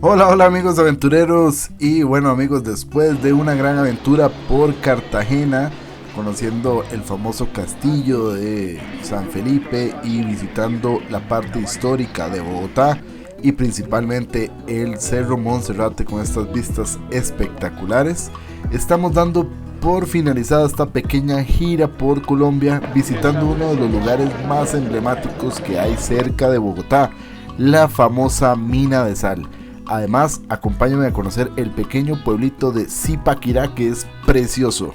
Hola, hola amigos aventureros y bueno amigos, después de una gran aventura por Cartagena, conociendo el famoso castillo de San Felipe y visitando la parte histórica de Bogotá y principalmente el Cerro Monserrate con estas vistas espectaculares, estamos dando por finalizada esta pequeña gira por Colombia visitando uno de los lugares más emblemáticos que hay cerca de Bogotá, la famosa mina de sal. Además, acompáñame a conocer el pequeño pueblito de Zipaquirá, que es precioso.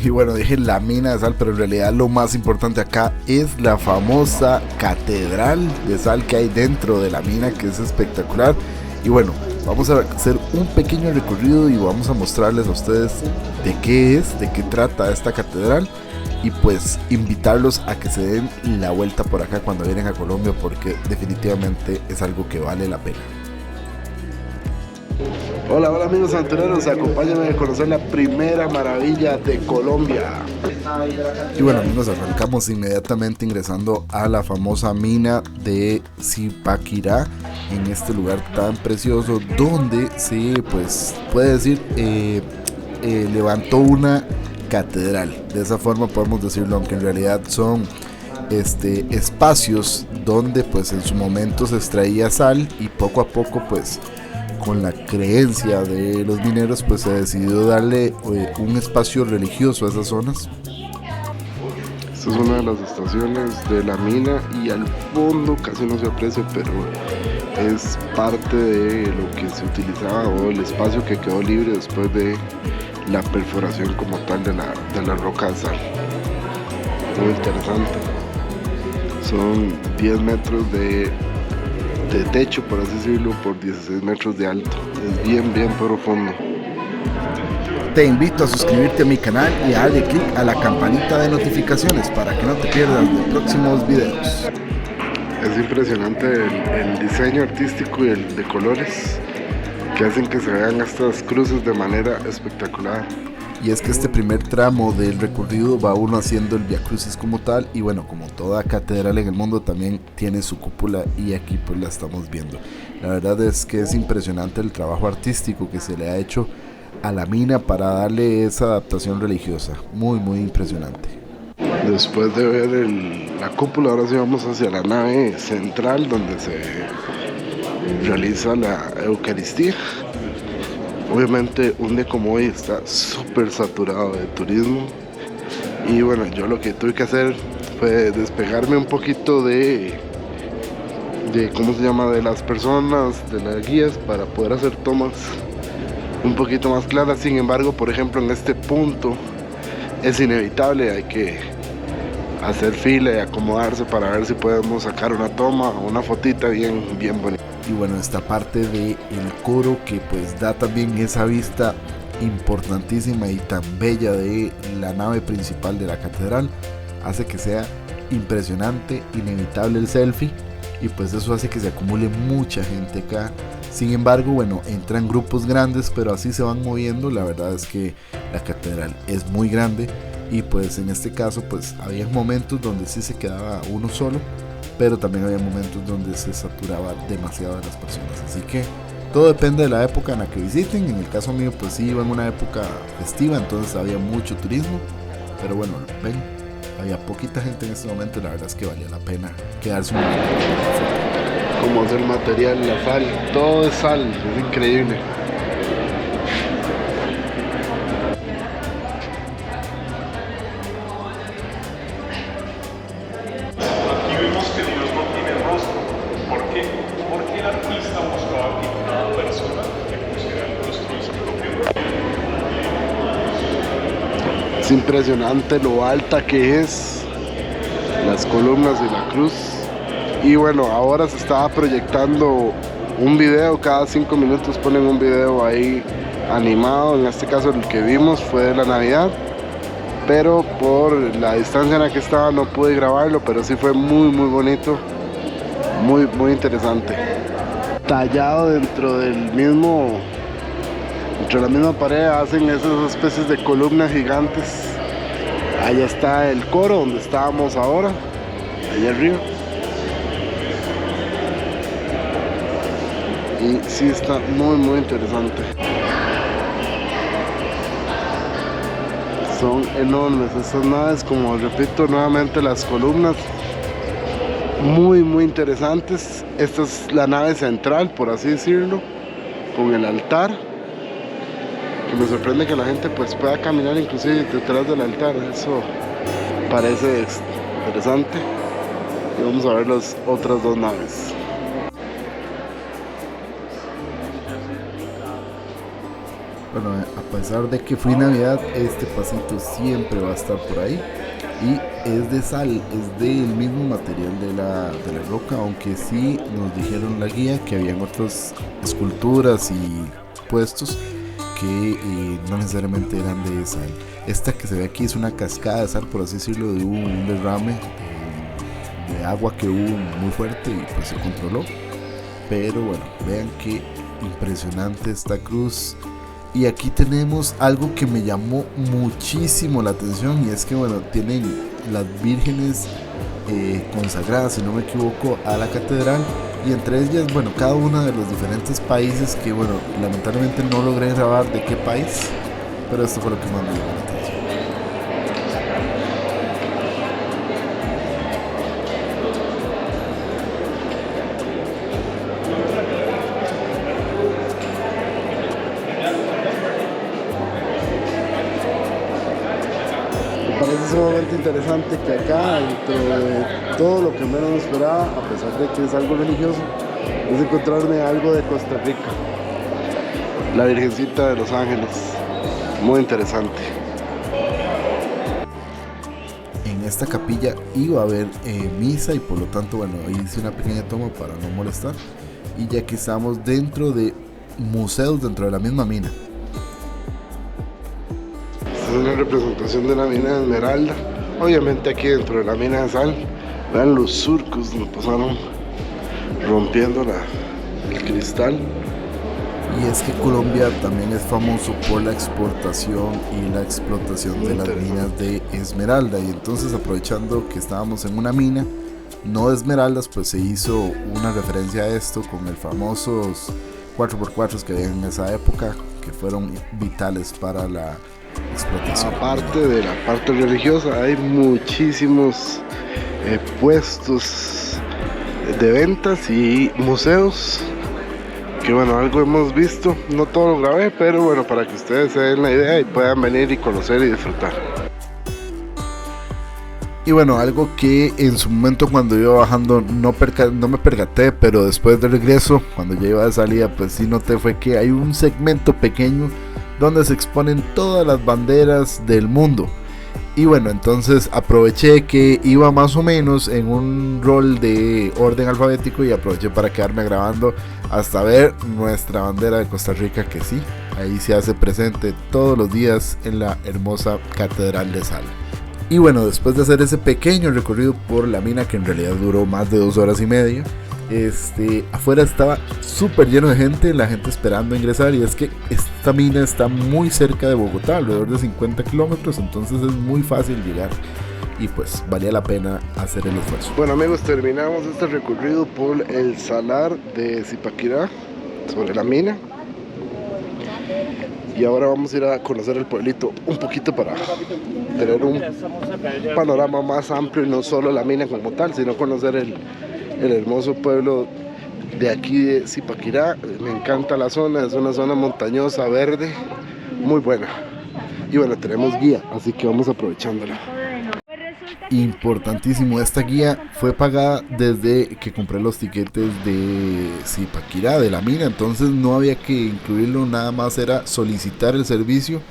Y bueno, dije la mina de sal, pero en realidad lo más importante acá es la famosa catedral de sal que hay dentro de la mina, que es espectacular. Y bueno, vamos a hacer un pequeño recorrido y vamos a mostrarles a ustedes de qué es, de qué trata esta catedral. Y pues invitarlos a que se den la vuelta por acá cuando vienen a Colombia, porque definitivamente es algo que vale la pena. Hola, hola amigos aventureros, acompáñenme a conocer la primera maravilla de Colombia. Y bueno amigos, arrancamos inmediatamente ingresando a la famosa mina de Zipaquirá, en este lugar tan precioso donde se pues puede decir levantó una catedral. De esa forma podemos decirlo, aunque en realidad son espacios donde pues en su momento se extraía sal y poco a poco pues con la creencia de los mineros pues se decidió darle un espacio religioso a esas zonas. Esta es una de las estaciones de la mina y al fondo casi no se aprecia, pero es parte de lo que se utilizaba o el espacio que quedó libre después de la perforación como tal de la roca de sal. Muy interesante. Son 10 metros de techo, por así decirlo, por 16 metros de alto. Es bien profundo. Te invito a suscribirte a mi canal y a darle clic a la campanita de notificaciones para que no te pierdas de próximos videos. Es impresionante el diseño artístico y el de colores que hacen que se vean estas cruces de manera espectacular. Y es que este primer tramo del recorrido va uno haciendo el Vía Crucis como tal, y bueno, como toda catedral en el mundo también tiene su cúpula y aquí pues la estamos viendo. La verdad es que es impresionante el trabajo artístico que se le ha hecho a la mina para darle esa adaptación religiosa, muy impresionante. Después de ver la cúpula, ahora sí vamos hacia la nave central donde se realiza la Eucaristía. Obviamente un día como hoy está súper saturado de turismo y bueno, yo lo que tuve que hacer fue despegarme un poquito de ¿cómo se llama? De las personas, de las guías, para poder hacer tomas un poquito más claras. Sin embargo, por ejemplo, en este punto es inevitable, hay que hacer fila y acomodarse para ver si podemos sacar una toma o una fotita bien bonita. Y bueno, esta parte del coro que pues da también esa vista importantísima y tan bella de la nave principal de la catedral hace que sea impresionante, inevitable el selfie, y pues eso hace que se acumule mucha gente acá. Sin embargo, bueno, entran grupos grandes, pero así se van moviendo. La verdad es que la catedral es muy grande y pues en este caso pues había momentos donde sí se quedaba uno solo, pero también había momentos donde se saturaba demasiado de las personas. Así que todo depende de la época en la que visiten. En el caso mío pues sí iba en una época festiva, entonces había mucho turismo, pero bueno, ven, había poquita gente en este momento y la verdad es que valía la pena quedarse un momento. Como es el material, la sal, todo es sal, es increíble. Aquí vemos que Dios no tiene rostro. ¿Por qué? Porque el artista buscaba que cada persona le pusiera el rostro de su propio rostro. Es impresionante lo alta que es, las columnas y la cruz. Y bueno, ahora se estaba proyectando un video, cada 5 minutos ponen un video ahí animado. En este caso el que vimos fue de la Navidad, pero por la distancia en la que estaba no pude grabarlo, pero sí fue muy bonito, muy interesante. Tallado dentro de la misma pared hacen esas especies de columnas gigantes. Allá está el coro donde estábamos ahora, allá arriba. y sí está muy interesante. Son enormes estas naves, como repito nuevamente, las columnas muy interesantes. Esta es la nave central, por así decirlo, con el altar, que me sorprende que la gente pues pueda caminar inclusive detrás del altar. Eso parece interesante. Y vamos a ver las otras dos naves. Bueno, a pesar de que fue Navidad, este pasito siempre va a estar por ahí. Y es de sal, es del mismo material de la roca, aunque sí nos dijeron la guía que habían otras esculturas y puestos que no necesariamente eran de sal. Esta que se ve aquí es una cascada de sal, por así decirlo, de un derrame de agua que hubo muy fuerte y pues se controló. Pero bueno, vean qué impresionante esta cruz. Y aquí tenemos algo que me llamó muchísimo la atención, y es que bueno, tienen las vírgenes consagradas, si no me equivoco, a la catedral, y entre ellas, bueno, cada uno de los diferentes países que bueno, lamentablemente no logré grabar de qué país, pero esto fue lo que más me llamó la atención. Parece sumamente interesante que acá, dentro de todo lo que menos me esperaba, a pesar de que es algo religioso, es encontrarme algo de Costa Rica. La Virgencita de los Ángeles, muy interesante. En esta capilla iba a haber misa, y por lo tanto, bueno, hice una pequeña toma para no molestar. Y ya que estamos dentro de museos dentro de la misma mina. Es una representación de la mina de esmeralda, obviamente aquí dentro de la mina de sal. Vean los surcos donde pasaron rompiendo el cristal. Y es que Colombia también es famoso por la exportación y la explotación de las minas de esmeralda, y entonces, aprovechando que estábamos en una mina no de esmeraldas, pues se hizo una referencia a esto con el famosos 4x4 que había en esa época, que fueron vitales para la explotación. Aparte de la parte religiosa, hay muchísimos puestos de ventas y museos que bueno, algo hemos visto, no todo lo grabé, pero bueno, para que ustedes se den la idea y puedan venir y conocer y disfrutar. Y bueno, algo que en su momento cuando iba bajando no me percaté, pero después de regreso, cuando ya iba de salida, pues sí noté, fue que hay un segmento pequeño donde se exponen todas las banderas del mundo. Y bueno, entonces aproveché que iba más o menos en un rol de orden alfabético y aproveché para quedarme grabando hasta ver nuestra bandera de Costa Rica, que sí, ahí se hace presente todos los días en la hermosa Catedral de Sal. Y bueno, después de hacer ese pequeño recorrido por la mina, que en realidad duró más de 2 horas y media, afuera estaba súper lleno de gente, la gente esperando ingresar, y es que esta mina está muy cerca de Bogotá, alrededor de 50 kilómetros, entonces es muy fácil llegar y pues valía la pena hacer el esfuerzo. Bueno amigos, terminamos este recorrido por el salar de Zipaquirá, sobre la mina, y ahora vamos a ir a conocer el pueblito un poquito para tener un panorama más amplio y no solo la mina como tal, sino conocer el hermoso pueblo de aquí de Zipaquirá. Me encanta la zona, es una zona montañosa, verde, muy buena. Y bueno, tenemos guía, así que vamos aprovechándola. Importantísimo, esta guía fue pagada desde que compré los tiquetes de Zipaquirá, de la mina, entonces no había que incluirlo, nada más era solicitar el servicio,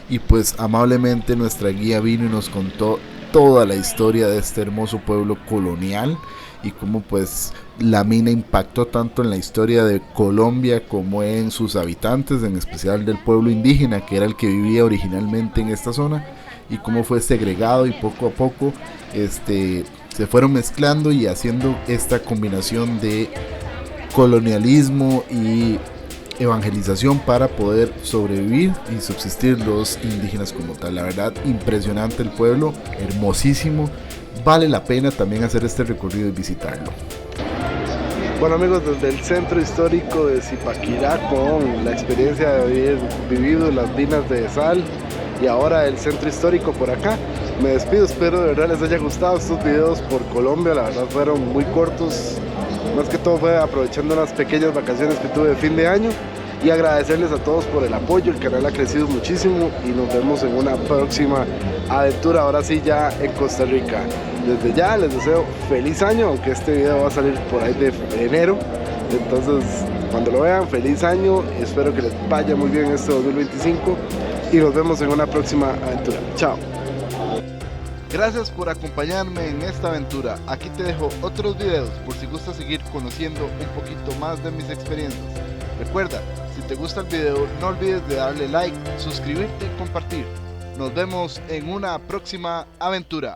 y pues amablemente nuestra guía vino y nos contó toda la historia de este hermoso pueblo colonial y cómo pues la mina impactó tanto en la historia de Colombia como en sus habitantes, en especial del pueblo indígena, que era el que vivía originalmente en esta zona, y cómo fue segregado y poco a poco se fueron mezclando y haciendo esta combinación de colonialismo y evangelización para poder sobrevivir y subsistir los indígenas como tal. La verdad, impresionante el pueblo, hermosísimo, vale la pena también hacer este recorrido y visitarlo. Bueno amigos, desde el centro histórico de Zipaquirá, con la experiencia de haber vivido las minas de sal y ahora el centro histórico por acá, me despido. Espero de verdad les haya gustado estos videos por Colombia. La verdad fueron muy cortos, más que todo fue aprovechando unas pequeñas vacaciones que tuve de fin de año, y agradecerles a todos por el apoyo. El canal ha crecido muchísimo y nos vemos en una próxima aventura, ahora sí ya en Costa Rica. Desde ya les deseo feliz año, aunque este video va a salir por ahí de enero, entonces cuando lo vean, feliz año. Espero que les vaya muy bien este 2025 y nos vemos en una próxima aventura. Chao. Gracias por acompañarme en esta aventura. Aquí te dejo otros videos por si gustas seguir conociendo un poquito más de mis experiencias. Recuerda, si te gusta el video, no olvides de darle like, suscribirte y compartir. Nos vemos en una próxima aventura.